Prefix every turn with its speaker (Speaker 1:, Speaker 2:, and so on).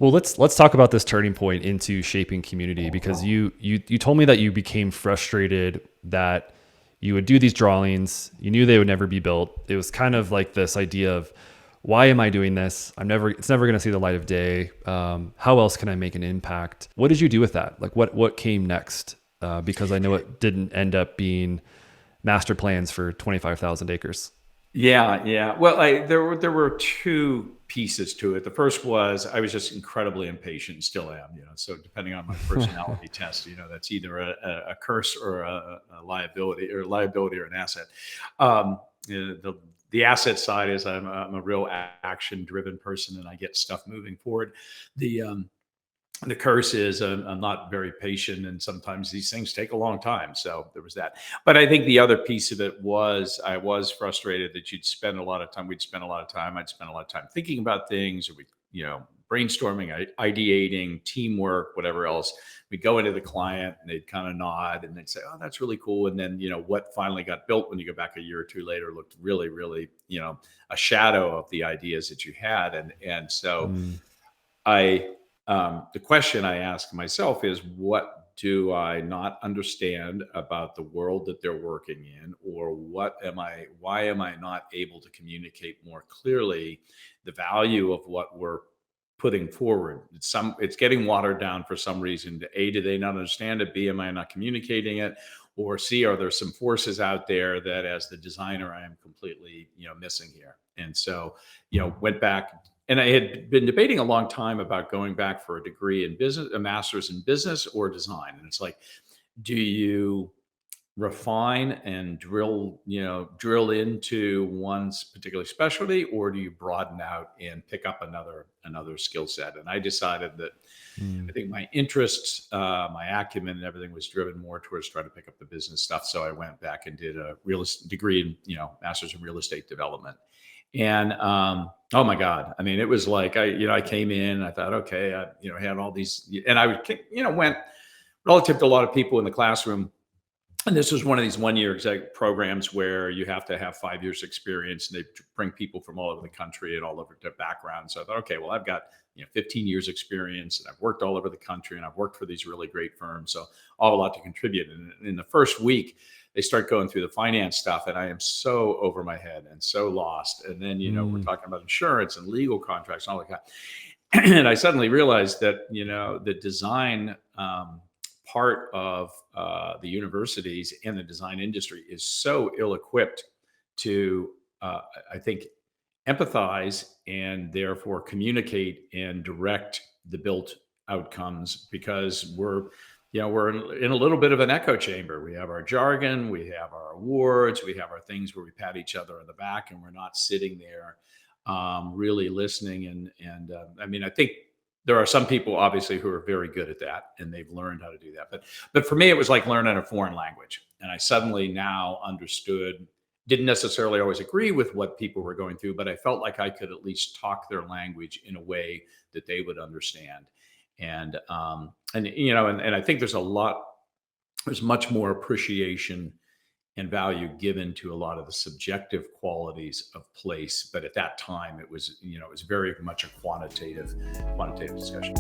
Speaker 1: Well, let's talk about this turning point into shaping community, because you told me that you became frustrated that you would do these drawings, you knew they would never be built. It was kind of like this idea of, why am I doing this? It's never going to see the light of day. How else can I make an impact? What did you do with that? Like what came next? Because I know it didn't end up being master plans for 25,000 acres.
Speaker 2: Yeah, yeah. Well, there were two pieces to it. The first was I was just incredibly impatient, and still am. So depending on my personality test, that's either a curse or a liability, or liability or an asset. The asset side is I'm a real action driven person, and I get stuff moving forward. The curse is I'm not very patient, and sometimes these things take a long time. So there was that. But I think the other piece of it was I was frustrated that you'd spend a lot of time. We'd spend a lot of time. I'd spend a lot of time thinking about things, or brainstorming, ideating, teamwork, whatever else. We'd go into the client, and they'd kind of nod, and they'd say, "Oh, that's really cool." And then what finally got built when you go back a year or two later looked really, really a shadow of the ideas that you had. And so
Speaker 1: Mm.
Speaker 2: I the question I ask myself is, what do I not understand about the world that they're working in, or why am I not able to communicate more clearly the value of what we're putting forward? It's getting watered down for some reason. A, do they not understand it? B, am I not communicating it? Or C, are there some forces out there that as the designer I am completely missing here? And so went back, and I had been debating a long time about going back for a degree in business, a master's in business or design. And it's like, do you refine and drill into one's particular specialty, or do you broaden out and pick up another skill set? And I decided that I
Speaker 1: Mm.
Speaker 2: think my interests, my acumen, and everything was driven more towards trying to pick up the business stuff. So I went back and did a real estate degree in, master's in real estate development. And oh my God, I mean, it was like I came in, I thought, okay, I had all these, and I would went relative to a lot of people in the classroom. And this was one of these 1 year exec programs where you have to have 5 years experience, and they bring people from all over the country and all over their backgrounds. So I thought, okay, well, I've got 15 years experience, and I've worked all over the country, and I've worked for these really great firms, so I'll have a lot to contribute. And in the first week, they start going through the finance stuff, and I am so over my head and so lost. And then we're
Speaker 1: Mm.
Speaker 2: talking about insurance and legal contracts and all that. And I suddenly realized that the design part of the universities and the design industry is so ill-equipped to, I think, empathize and therefore communicate and direct the built outcomes, because we're in a little bit of an echo chamber. We have our jargon, we have our awards, we have our things where we pat each other on the back, and we're not sitting there really listening. And I mean, I think there are some people obviously who are very good at that, and they've learned how to do that. But for me, it was like learning a foreign language, and I suddenly now understood. Didn't necessarily always agree with what people were going through, but I felt like I could at least talk their language in a way that they would understand. And I think there's much more appreciation and value given to a lot of the subjective qualities of place. But at that time, it was very much a quantitative discussion.